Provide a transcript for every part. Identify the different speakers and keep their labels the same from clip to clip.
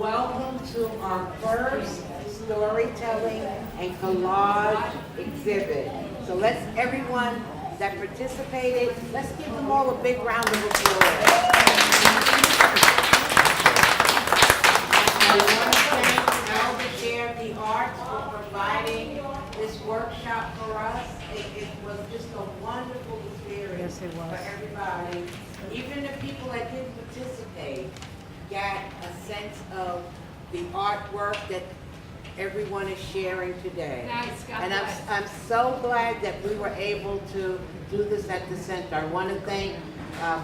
Speaker 1: welcome to our first storytelling and collage exhibit. So let's, everyone that participated, let's give them all a big round of applause. I want to thank Elder Chair of the Arts for providing this workshop for us. It was just a wonderful experience for everybody. Even the people that didn't participate got a sense of the artwork that everyone is sharing today. And I'm so glad that we were able to do this at the center. I want to thank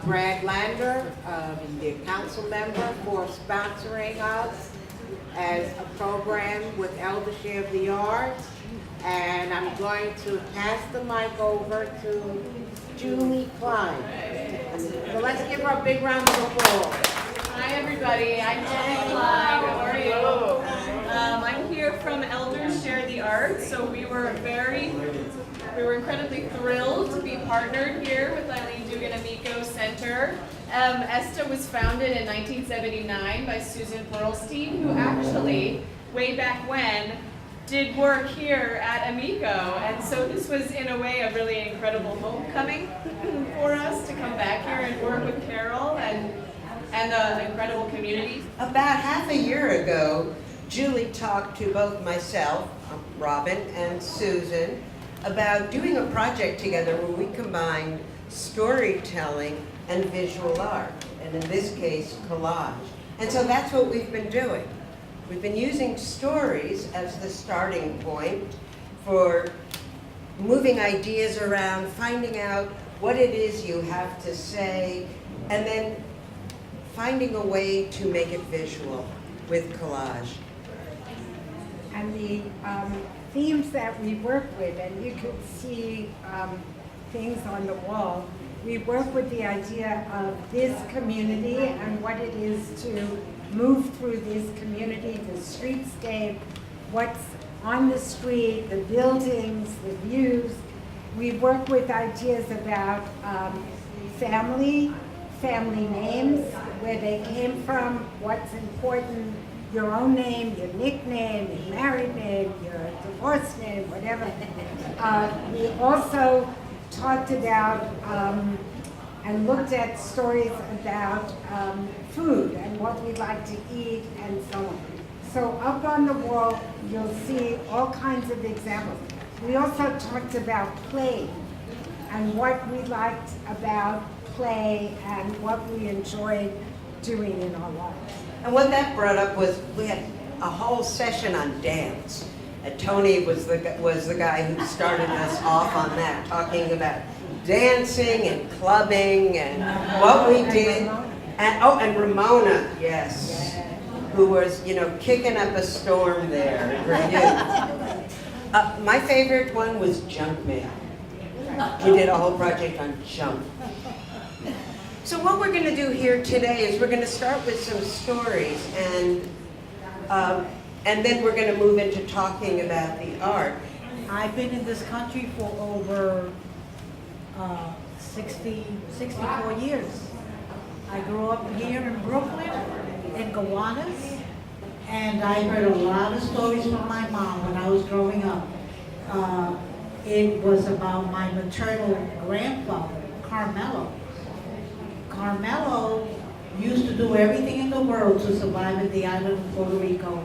Speaker 1: Brad Lander, the council member, for sponsoring us as a program with Eldershare of the Arts. And I'm going to pass the mic over to Julie Klein. So let's give her a big round of applause.
Speaker 2: Hi everybody, I'm Julie Klein. How are you? I'm here from Eldershare of the Arts. So we were incredibly thrilled to be partnered here with Eileen Dugan AMICO Center. ESTA was founded in 1979 by Susan Perlstein, who actually, way back when, did work here at AMICO. And so this was, in a way, a really incredible homecoming for us to come back here and work with Carol and the incredible community.
Speaker 3: About half a year ago, Julie talked to both myself, Robin, and Susan about doing a project together where we combined storytelling and visual art, and in this case, collage. And so that's what we've been doing. We've been using stories as the starting point for moving ideas around, finding out what it is you have to say, and then finding a way to make it visual with collage.
Speaker 4: And the themes that we work with, and you could see things on the wall, we work with the idea of this community and what it is to move through this community, the streetscape, what's on the street, the buildings, the views. We work with ideas about family names, where they came from, what's important, your own name, your nickname, your married name, your divorce name, whatever. We also talked about and looked at stories about food and what we like to eat and so on. So up on the wall, you'll see all kinds of examples. We also talked about play and what we liked about play and what we enjoyed doing in our lives.
Speaker 3: And what that brought up was we had a whole session on dance. And Tony was the guy who started us off on that, talking about dancing and clubbing and what we did. And Ramona, yes, who was, kicking up a storm there for you. My favorite one was junk mail. We did a whole project on junk. So what we're going to do here today is we're going to start with some stories, and then we're going to move into talking about the art.
Speaker 5: I've been in this country for over 64 years. I grew up here in Brooklyn, in Gowanus, and I heard a lot of stories from my mom when I was growing up. It was about my maternal grandfather, Carmelo. Carmelo used to do everything in the world to survive at the island of Puerto Rico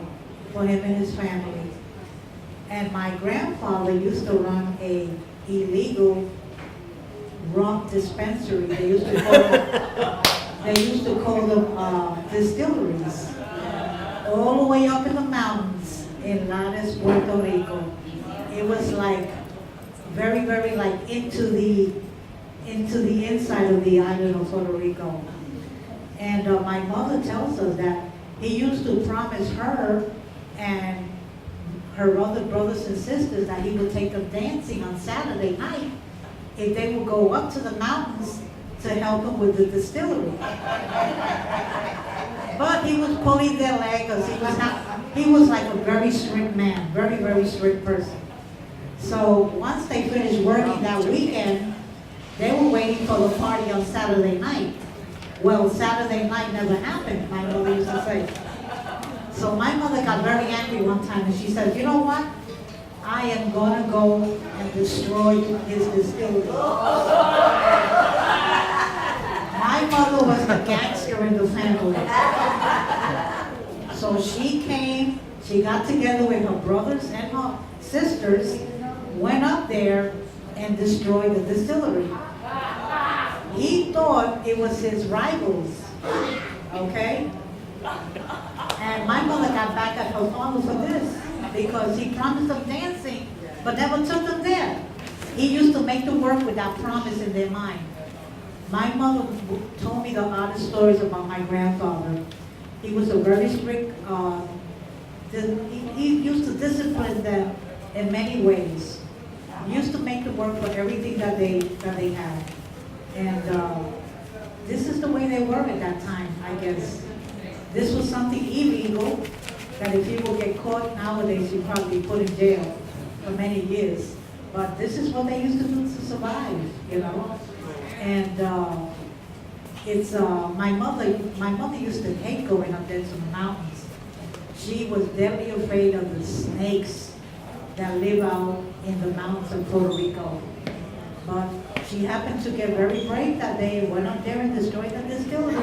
Speaker 5: for him and his family. And my grandfather used to run a illegal rum dispensary. They used to call them distilleries. All the way up in the mountains in Lares, Puerto Rico. It was like very, very like into the inside of the island of Puerto Rico. And my mother tells us that he used to promise her and her other brothers and sisters that he would take them dancing on Saturday night if they would go up to the mountains to help him with the distillery. But he was pulling their leg because he was like a very strict man, very, very strict person. So once they finished working that weekend, they were waiting for the party on Saturday night. Well, Saturday night never happened, my mother used to say. So my mother got very angry one time and she said, you know what? I am gonna go and destroy his distillery. My mother was the gangster in the family. So she came, she got together with her brothers and her sisters, went up there and destroyed the distillery. He thought it was his rivals, okay? And my mother got back at her father for this because he promised them dancing, but never took them there. He used to make them work with that promise in their mind. My mother told me the oddest stories about my grandfather. He was a very strict, he used to discipline them in many ways. He used to make them work for everything that they had. And this is the way they were at that time, I guess. This was something illegal, that if people get caught nowadays, you'd probably be put in jail for many years. But this is what they used to do to survive, you know? And my mother used to hate going up there to the mountains. She was deadly afraid of the snakes that live out in the mountains of Puerto Rico. But she happened to get very brave that day and went up there and destroyed the distillery.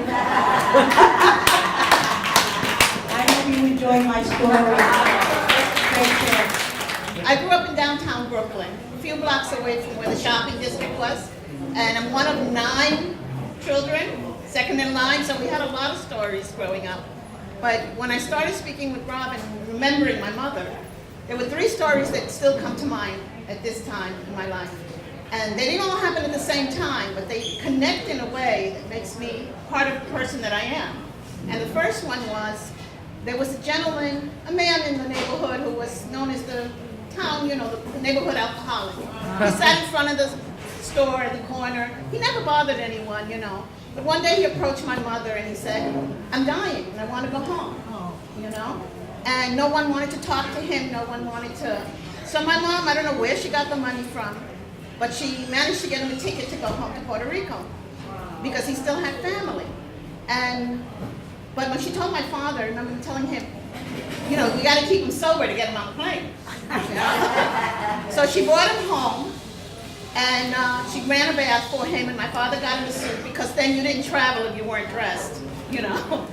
Speaker 5: I hope you enjoy my story. Take care.
Speaker 6: I grew up in downtown Brooklyn, a few blocks away from where the shopping district was, and I'm one of 9 children, second in line, so we had a lot of stories growing up. But when I started speaking with Rob and remembering my mother, there were 3 stories that still come to mind at this time in my life. And they didn't all happen at the same time, but they connect in a way that makes me part of the person that I am. And the first one was, there was a gentleman, a man in the neighborhood who was known as the town, you know, the neighborhood alcoholic. He sat in front of the store at the corner. He never bothered anyone, you know. But one day he approached my mother and he said, I'm dying and I want to go home, you know. And no one wanted to talk to him, no one wanted to. So my mom, I don't know where she got the money from, but she managed to get him a ticket to go home to Puerto Rico because he still had family. But when she told my father, I remember telling him, you know, we got to keep him sober to get him on the plane. So she brought him home, and she ran a bath for him, and my father got him a suit because then you didn't travel if you weren't dressed, you know.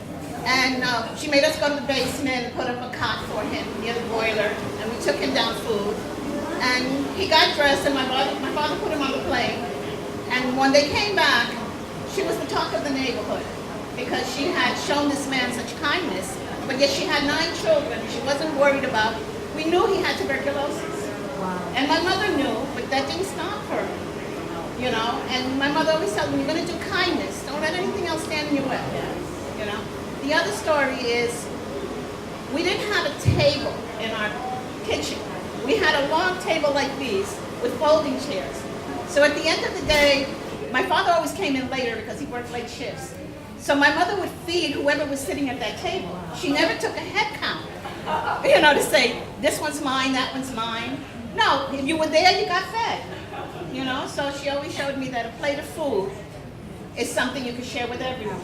Speaker 6: And she made us go to the basement and put up a cot for him near the boiler, and we took him down food. And he got dressed, and my father put him on the plane. And when they came back, she was the talk of the neighborhood because she had shown this man such kindness, but yet she had 9 children. She wasn't worried about. We knew he had tuberculosis. Wow. And my mother knew, but that didn't stop her, you know. And my mother always said, when you're going to do kindness, don't let anything else stand in your way, you know. The other story is, we didn't have a table in our kitchen. We had a long table like these with folding chairs. So at the end of the day, my father always came in later because he worked late shifts. So my mother would feed whoever was sitting at that table. She never took a head count, you know, to say, this one's mine, that one's mine. No, if you were there, you got fed, you know. So she always showed me that a plate of food is something you could share with everyone.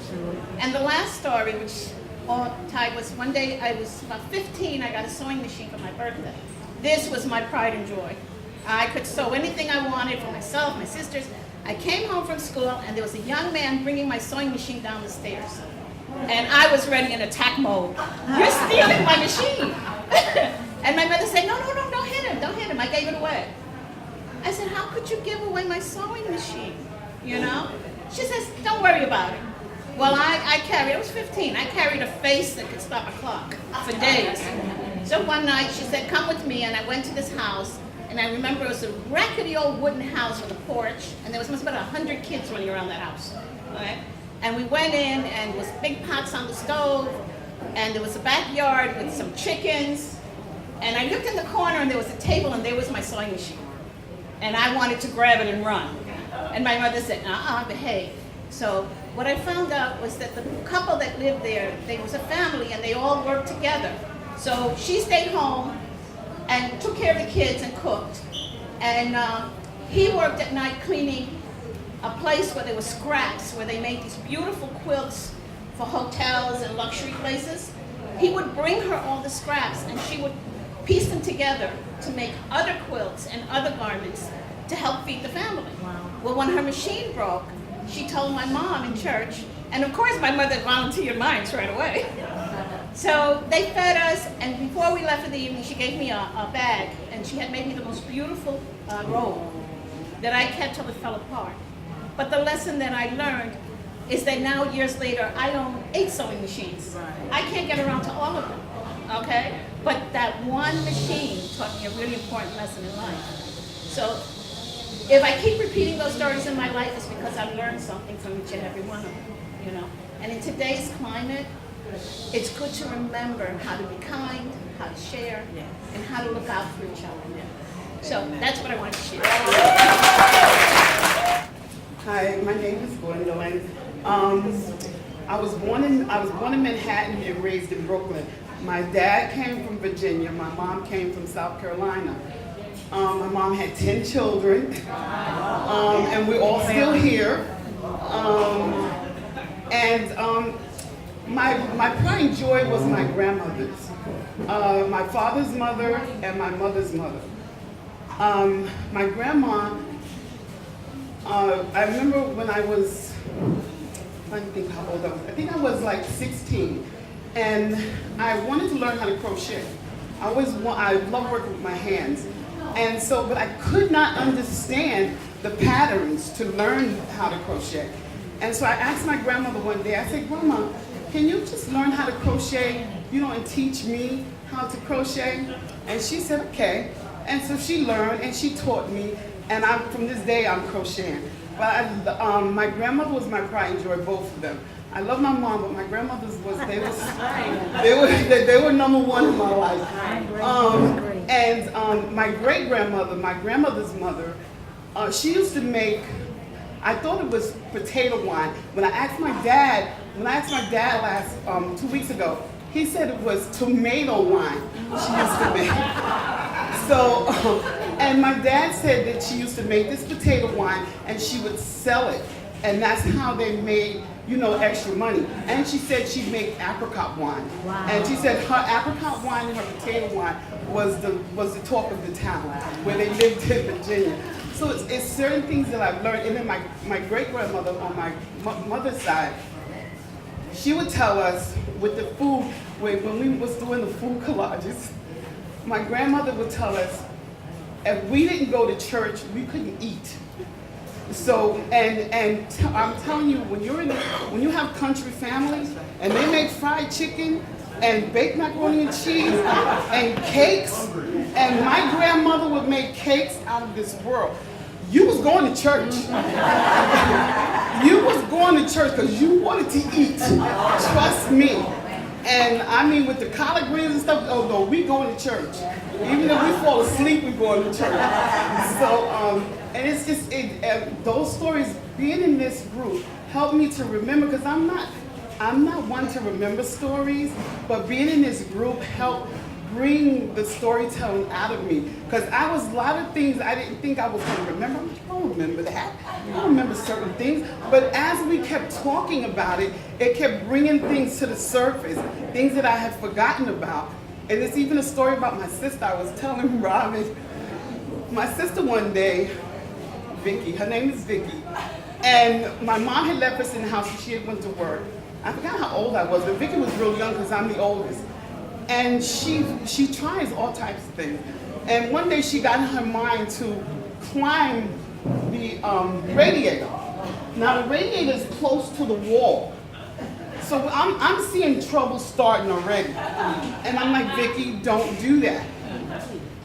Speaker 6: And the last story, which all tied, was one day I was about 15, I got a sewing machine for my birthday. This was my pride and joy. I could sew anything I wanted for myself, my sisters. I came home from school and there was a young man bringing my sewing machine down the stairs. And I was ready in attack mode. You're stealing my machine. And my mother said, no, don't hit him, don't hit him. I gave it away. I said, how could you give away my sewing machine? You know? She says, don't worry about it. Well, I was 15, I carried a face that could stop a clock for days. So one night she said, come with me, and I went to this house, and I remember it was a rackety old wooden house with a porch, and there was must have been 100 kids running around that house. Right? And we went in, and there was big pots on the stove, and there was a backyard with some chickens, and I looked in the corner, and there was a table, and there was my sewing machine. And I wanted to grab it and run. And my mother said, behave. So what I found out was that the couple that lived there, they was a family, and they all worked together. So she stayed home and took care of the kids and cooked. And he worked at night cleaning a place where there were scraps, where they made these beautiful quilts for hotels and luxury places. he would bring her all the scraps and she would piece them together to make other quilts and other garments to help feed the family. Well, when her machine broke, she told my mom in church, and of course my mother volunteered mine right away. So they fed us, and before we left for the evening, she gave me a bag, and she had made me the most beautiful robe that I kept till it fell apart. But the lesson that I learned is that now, years later, I own 8 sewing machines. I can't get around to all of them, okay? But that one machine taught me a really important lesson in life. So if I keep repeating those stories in my life, it's because I've learned something from each and every one of them, you know? And in today's climate, it's good to remember how to be kind, how to share, and how to look out for each other. So that's what I wanted to share.
Speaker 7: Hi, my name is Gwendolyn. I was born in Manhattan and raised in Brooklyn. My dad came from Virginia. My mom came from South Carolina. My mom had 10 children, and we're all still here. My pride and joy was my grandmothers, my father's mother and my mother's mother. My grandma, I remember when I was, I don't think how old I was. I think I was like 16, and I wanted to learn how to crochet. I love working with my hands, and so, but I could not understand the patterns to learn how to crochet. And so I asked my grandmother one day, I said, Grandma, can you just learn how to crochet, and teach me how to crochet? And she said, okay. And so she learned and she taught me, and from this day I'm crocheting. But my grandmother was my pride and joy, both of them. I love my mom, but my grandmother's they were number one in my life. My great grandmother, my grandmother's mother, she used to make, I thought it was potato wine. When I asked my dad last 2 weeks ago, he said it was tomato wine she used to make. So, and my dad said that she used to make this potato wine and she would sell it. And that's how they made, extra money. And she said she'd make apricot wine. Wow. And she said her apricot wine and her potato wine was the talk of the town where they lived in Virginia. So it's certain things that I've learned. And then my great-grandmother on my mother's side, she would tell us with the food, when we was doing the food collages, my grandmother would tell us, if we didn't go to church, we couldn't eat. So, I'm telling you, when you have country families and they make fried chicken and baked macaroni and cheese and cakes, and my grandmother would make cakes out of this world, you was going to church. You was going to church because you wanted to eat. Trust me. And I mean, with the collard greens and stuff, oh no, we going to church. Even if we fall asleep, we going to church. So, and it's just, those stories, being in this group, helped me to remember, because I'm not one to remember stories, but being in this group helped bring the storytelling out of me. Because a lot of things I didn't think I was going to remember. I'm like, I don't remember that. I don't remember certain things. But as we kept talking about it, it kept bringing things to the surface, things that I had forgotten about. And it's even a story about my sister. I was telling Robin, my sister one day, Vicky, her name is Vicky, and my mom had left us in the house and she had went to work. I forgot how old I was, but Vicky was real young because I'm the oldest. And she tries all types of things. And one day she got in her mind to climb the radiator. Now the radiator is close to the wall. So I'm seeing trouble starting already. And I'm like, Vicky, don't do that.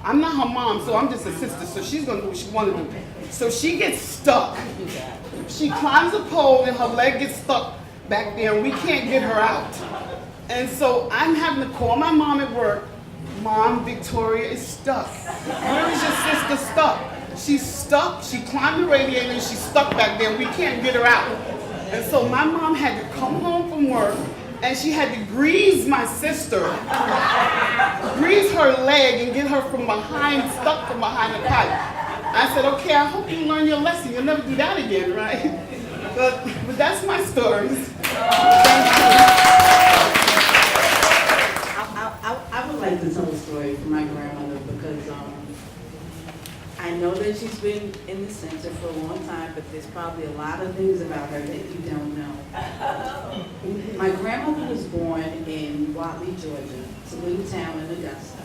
Speaker 7: I'm not her mom, so I'm just a sister, so she's gonna do what she wanna do. So she gets stuck. She climbs a pole and her leg gets stuck back there and we can't get her out. And so I'm having to call my mom at work. Mom, Victoria is stuck. Where is your sister stuck? She's stuck, she climbed the radiator and she's stuck back there and we can't get her out. And so my mom had to come home from work and she had to grease my sister, grease her leg and get her from behind, stuck from behind the pipe. I said, okay, I hope you learn your lesson. You'll never do that again, right? But that's my stories. Thank you.
Speaker 8: like to tell a story from my grandmother because I know that she's been in the center for a long time, but there's probably a lot of things about her that you don't know. My grandmother was born in Watley, Georgia. It's a little town in Augusta.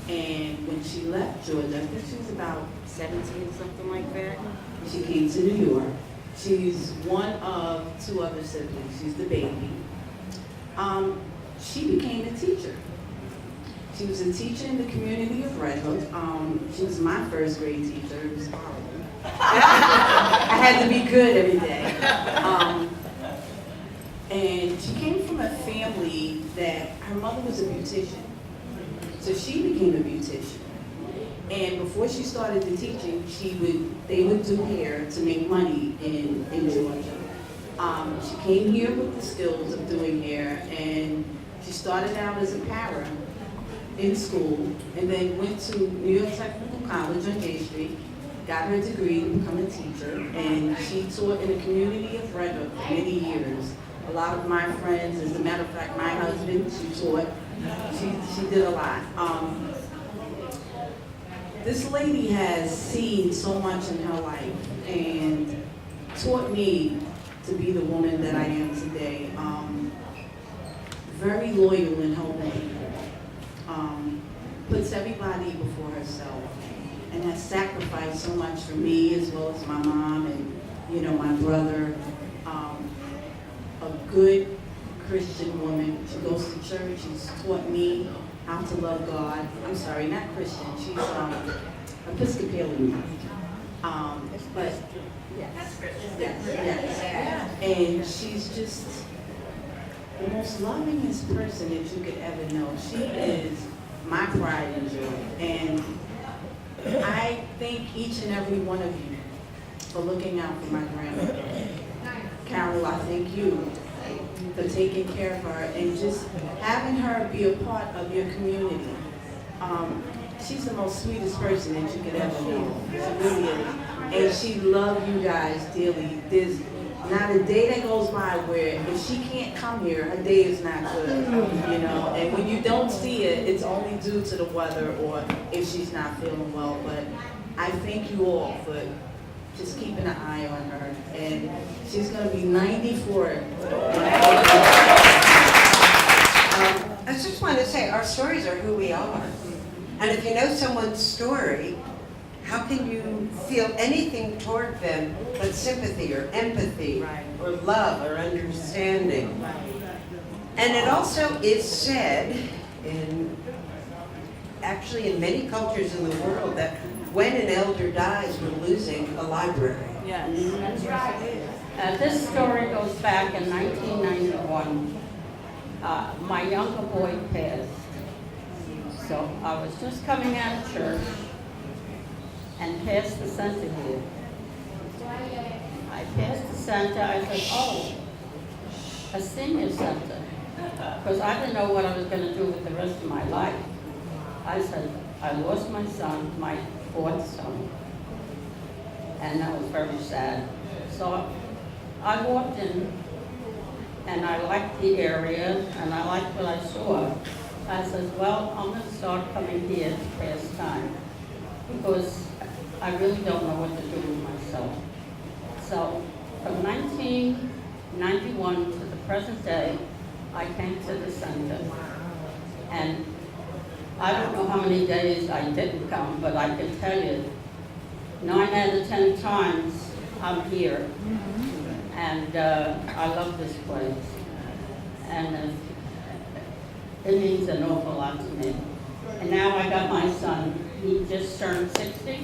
Speaker 8: And when she left Georgia, I think she was about 17, something like that, she came to New York. She's one of 2 other siblings. She's the baby. She became a teacher. She was a teacher in the community of Red Hook. She was my first grade teacher. It was horrible. I had to be good every day. And she came from a family that her mother was a beautician. So she became a beautician. And before she started the teaching, they would do hair to make money in Georgia. She came here with the skills of doing hair, and she started out as a para in school, and then went to New York Technical College on J Street, got her degree to become a teacher, and she taught in the community of Red Hook for many years. A lot of my friends, as a matter of fact, my husband, she taught, she did a lot. This lady has seen so much in her life and taught me to be the woman that I am today. Very loyal in her way. Puts everybody before herself and has sacrificed so much for me as well as my mom and, my brother. A good Christian woman. She goes to church. She's taught me how to love God. I'm sorry, not Christian. She's Episcopalian. But yes. And she's just the most lovingest person that you could ever know. She is my pride and joy. And I thank each and every one of you for looking out for my grandmother. Carol, I thank you for taking care of her and just having her be a part of your community. She's the most sweetest person that you could ever know. She really is. And she loves you guys dearly. There's not a day that goes by where if she can't come here, her day is not good, And when you don't see it, it's only due to the weather or if she's not feeling well. But I thank you all for just keeping an eye on her. And she's going to be 94.
Speaker 3: I just want to say, our stories are who we are. And if you know someone's story, how can you feel anything toward them but sympathy or empathy or love or understanding? And it also is said, actually in many cultures in the world, that when an elder dies, we're losing a library.
Speaker 9: Yes, that's right. This story goes back in 1991. My younger boy passed. So I was just coming out of church and passed the center here. I passed the center, I said, oh, a senior center. Because I didn't know what I was going to do with the rest of my life. I said, I lost my son, my 4th son. And that was very sad. So I walked in and I liked the area and I liked what I saw. I said, well, I'm going to start coming here to pass time because I really don't know what to do with myself. So from 1991 to the present day, I came to the center. And I don't know how many days I didn't come, but I can tell you, 9 out of 10 times I'm here. And I love this place. And it means an awful lot to me. And now I got my son. He just turned 60. And he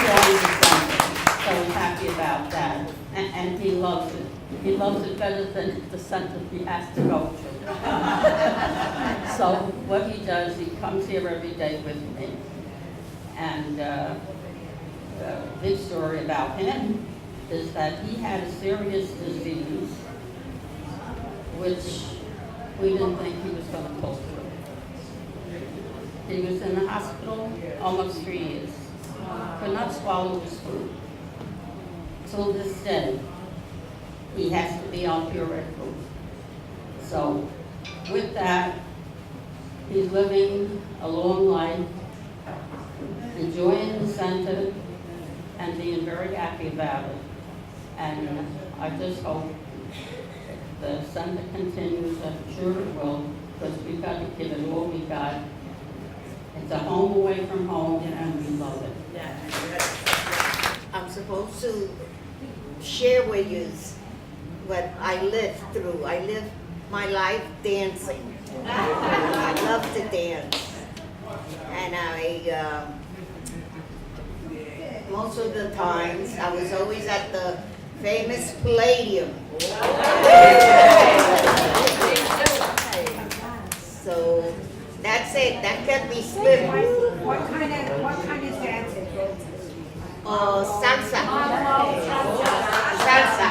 Speaker 9: joined the center. So I'm happy about that. And he loves it. He loves it better than the center he has to go to. So what he does, he comes here every day with me. And a big story about him is that he had a serious disease which we didn't think he was going to pull through. He was in the hospital almost 3 years. Could not swallow his food. Till this day, he has to be on pureed food. So with that, he's living a long life, enjoying the center and being very happy about it. And I just hope the center continues. I'm sure it will, because we've got to give it all we got. It's a home away from home, and we love it.
Speaker 10: I'm supposed to share with you what I lived through. I lived my life dancing. I love to dance. And most of the times, I was always at the famous Palladium. So that's it. That kept me slipping.
Speaker 4: What kind of dancing?
Speaker 10: Salsa. Salsa.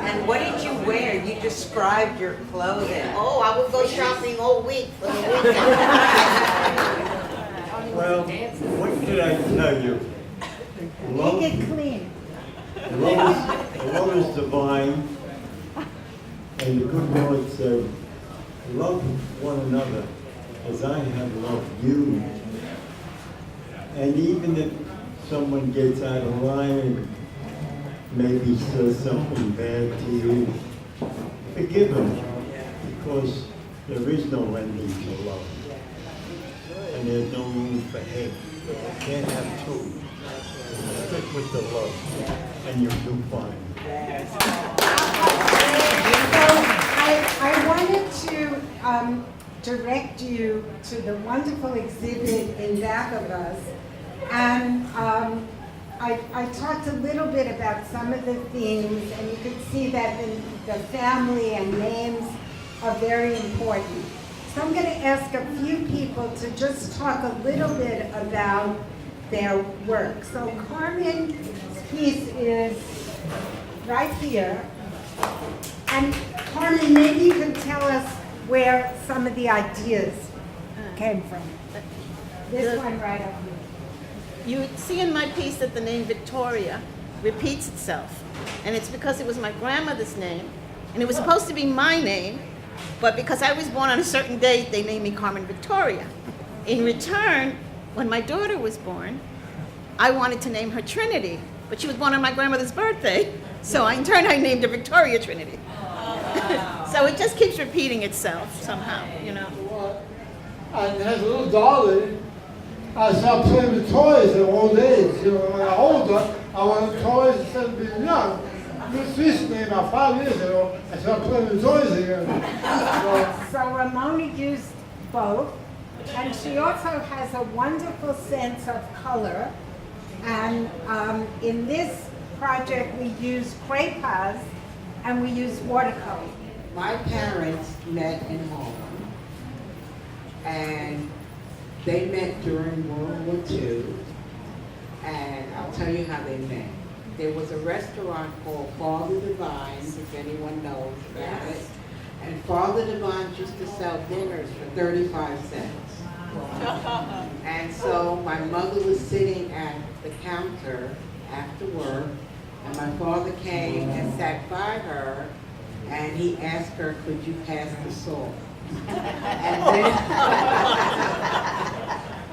Speaker 3: And what did you wear? You described your clothing.
Speaker 10: Oh, I would go shopping all week for the weekend.
Speaker 11: Well, what did I tell you?
Speaker 4: Make it clean.
Speaker 11: Love is divine, and the good Lord said, love one another as I have loved you. And even if someone gets out of line and maybe says something bad to you, forgive them, because there is no ending to love. And there's no room for hate. You can't have two. Stick with the love, and you'll do fine.
Speaker 4: I wanted to direct you to the wonderful exhibit in back of us. And I talked a little bit about some of the themes, and you could see that the family and names are very important. So I'm going to ask a few people to just talk a little bit about their work. So Carmen's piece is right here. And Carmen, maybe you can tell us where some of the ideas came from. This one right up here.
Speaker 6: You see in my piece that the name Victoria repeats itself. And it's because it was my grandmother's name. And it was supposed to be my name, but because I was born on a certain date, they named me Carmen Victoria. In return, when my daughter was born, I wanted to name her Trinity, but she was born on my grandmother's birthday. So in turn, I named her Victoria Trinity. So it just keeps repeating itself somehow, you know.
Speaker 12: And as a little darling, I started playing with toys at old age. You know, when I was older, I wanted toys instead of being young. Just recently, about 5 years ago, I started playing with toys again.
Speaker 4: So Ramona used both, and she also has a wonderful sense of color. And in this project, we use crepas and we use watercolor.
Speaker 13: My parents met in Harlem, and they met during World War II, and I'll tell you how they met. There was a restaurant called Father Divine's, if anyone knows about it, and Father Divine's used to sell dinners for 35 cents. And so my mother was sitting at the counter after work, and my father came and sat by her, and he asked her, could you pass the salt?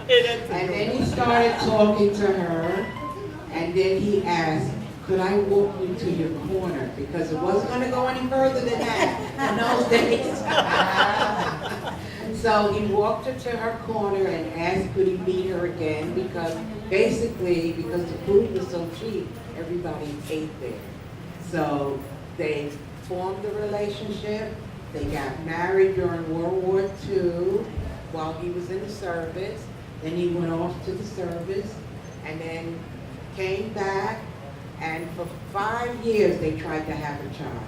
Speaker 13: And then he started talking to her, and then he asked, could I walk you to your corner? Because it wasn't going to go any further than that in those days. So he walked her to her corner and asked could he meet her again, because basically, because the food was so cheap, everybody ate there. So they formed a relationship. They got married during World War II while he was in the service. Then he went off to the service and then came back, and for 5 years they tried to have a child.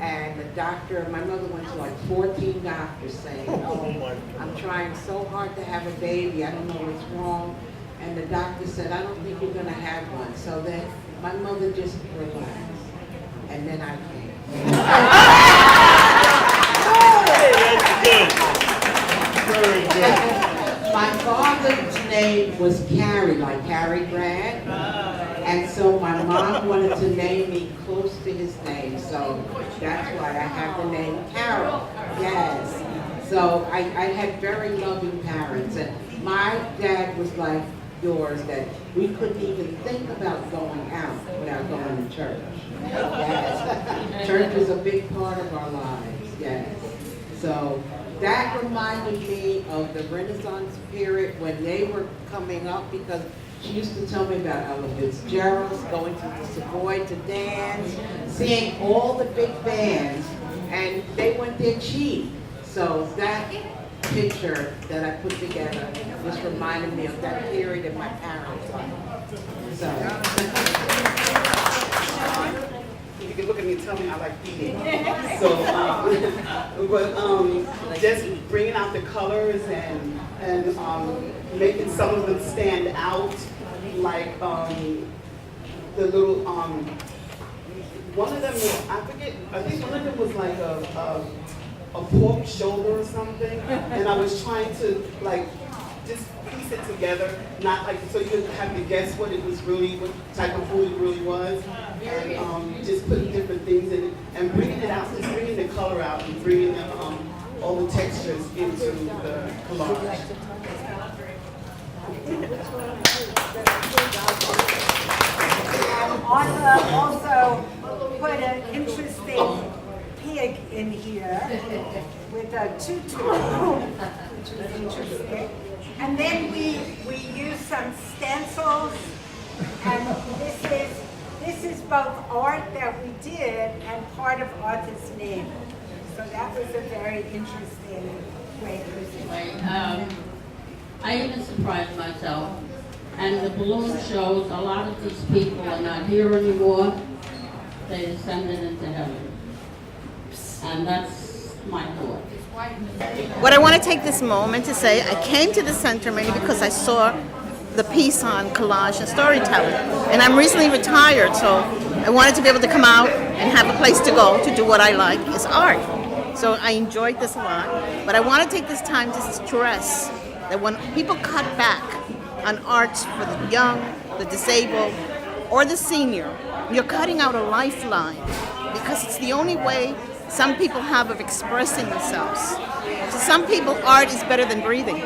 Speaker 13: And the doctor, my mother went to like 14 doctors saying, oh, I'm trying so hard to have a baby, I don't know what's wrong. And the doctor said, I don't think you're gonna have one. So then my mother just relaxed. And then I came.
Speaker 11: Very good.
Speaker 13: My father's name was Cary, like Cary Grant. And so my mom wanted to name me close to his name. name, so that's why I have the name Carol. Yes. So I had very loving parents, and my dad was like yours, that we couldn't even think about going out without going to church. Yes. Church is a big part of our lives, yes. So that reminded me of the Renaissance period when they were coming up, because she used to tell me about Ella Fitzgerald's going to the Savoy to dance, seeing all the big bands, and they went there cheap. So that picture that I put together just reminded me of that period in my parents' life. So.
Speaker 7: You can look at me and tell me I like eating. So, just bringing out the colors and making some of them stand out, like the little one of them was, I think one of them was like a pork shoulder or something, and I was trying to like just piece it together, not like so you would have to guess what it was really, what type of food it really was, and just putting different things in it and bringing it out, just bringing the color out and bringing the, all the textures into the collage.
Speaker 4: Arthur also put an interesting pig in here with a tutu, which was interesting. And then we used some stencils, and this is both art that we did and part of Arthur's name. So that was a very interesting way to present.
Speaker 9: I even surprised myself. And the balloon shows a lot of these people are not here anymore. They descended into heaven. And that's my thought.
Speaker 6: What I want to take this moment to say, I came to the center mainly because I saw the piece on collage and storytelling. And I'm recently retired, so I wanted to be able to come out and have a place to go to do what I like, is art. So I enjoyed this a lot. But I want to take this time to stress that when people cut back on arts for the young, the disabled, or the senior, you're cutting out a lifeline, because it's the only way some people have of expressing themselves. To some people, art is better than breathing,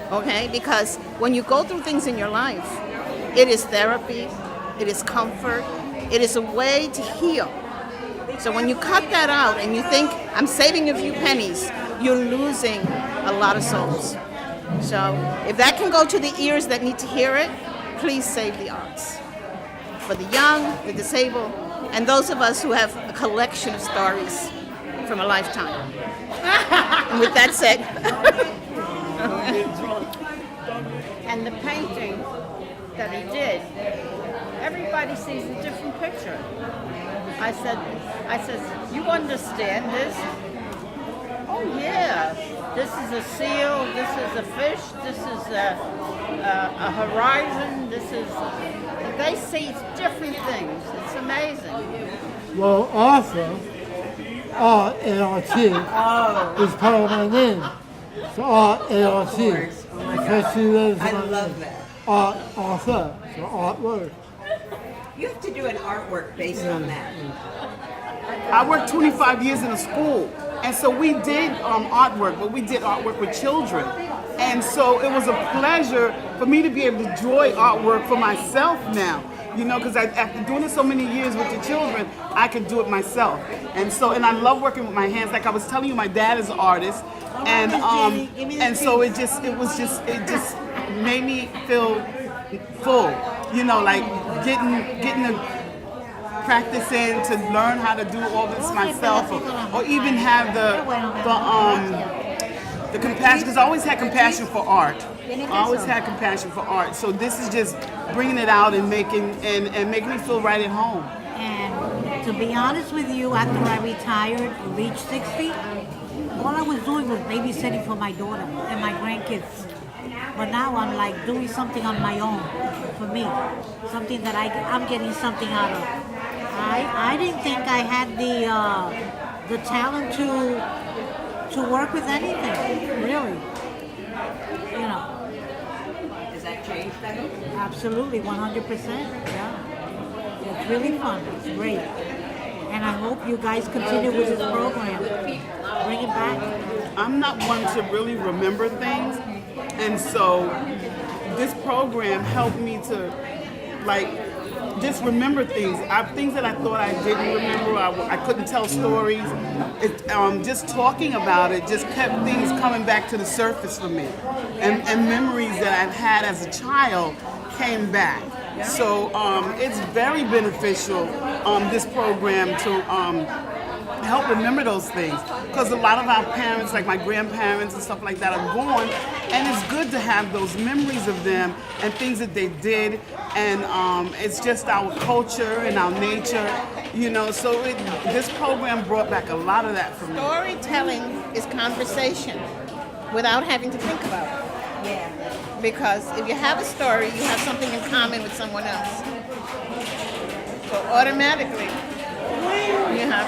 Speaker 6: okay? Because when you go through things in your life, it is therapy, it is comfort, it is a way to heal. So when you cut that out and you think, I'm saving a few pennies, you're losing a lot of souls. So if that can go to the ears that need to hear it, please save the arts. For the young, the disabled, and those of us who have a collection of stories from a lifetime. And with that said.
Speaker 14: And the painting that he did, everybody sees a different picture. I said, you understand this? Oh yeah, this is a seal, this is a fish, this is a horizon, they see different things. It's amazing.
Speaker 12: Well, Arthur, R-A-R-T, is part of my name. So R-A-R-T. Because she lives in my
Speaker 3: love
Speaker 12: name.
Speaker 3: that.
Speaker 12: Arthur, so artwork.
Speaker 3: You have to do an artwork based on that.
Speaker 7: I worked 25 years in a school, and so we did artwork, but we did artwork with children. And so it was a pleasure for me to be able to enjoy artwork for myself now, you know, because after doing it so many years with the children, I could do it myself. And I love working with my hands. Like I was telling you, my dad is an artist, and so it just made me feel full, you know, like getting the practicing to learn how to do all this myself, or even have the compassion, because I always had compassion for art. I always had compassion for art. So this is just bringing it out and making me feel right at home.
Speaker 5: And to be honest with you, after I retired and reached 60, all I was doing was babysitting for my daughter and my grandkids. But now I'm like doing something on my own for me, something that I'm getting something out of. I didn't think I had the talent to work with anything, really. You know.
Speaker 3: Has that changed, Becky?
Speaker 5: Absolutely, 100%. Yeah. It's really fun. It's great.
Speaker 15: and I hope you guys continue with this program. Bring it back.
Speaker 7: I'm not one to really remember things, and so this program helped me to like just remember things. Things that I thought I didn't remember, I couldn't tell stories. Just talking about it just kept things coming back to the surface for me, and memories that I've had as a child came back. So it's very beneficial, this program, to help remember those things, because a lot of our parents, like my grandparents and stuff like that, are gone, and it's good to have those memories of them and things that they did, and it's just our culture and our nature, you know, so this program brought back a lot of that for me.
Speaker 6: Storytelling is conversation without having to think about it.
Speaker 10: Yeah.
Speaker 6: Because if you have a story, you have something in common with someone else. So automatically, you have.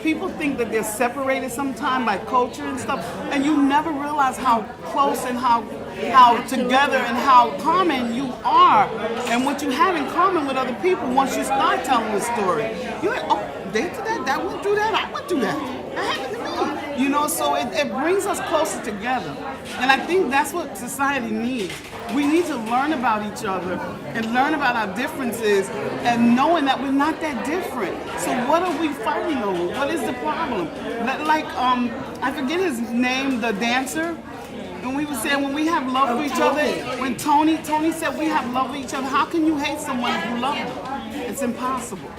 Speaker 7: People think that they're separated sometimes by culture and stuff, and you never realize how close and how together and how common you are, and what you have in common with other people once you start telling the story. You're like, oh, they did that, that went through that, I went through that. That happened to me. You know, so it brings us closer together. And I think that's what society needs. We need to learn about each other and learn about our differences and knowing that we're not that different. So what are we fighting over? What is the problem? Like, I forget his name, the dancer. And we were saying when we have love for each other, when Tony said we have love for each other, how can you hate someone if you love them? It's impossible.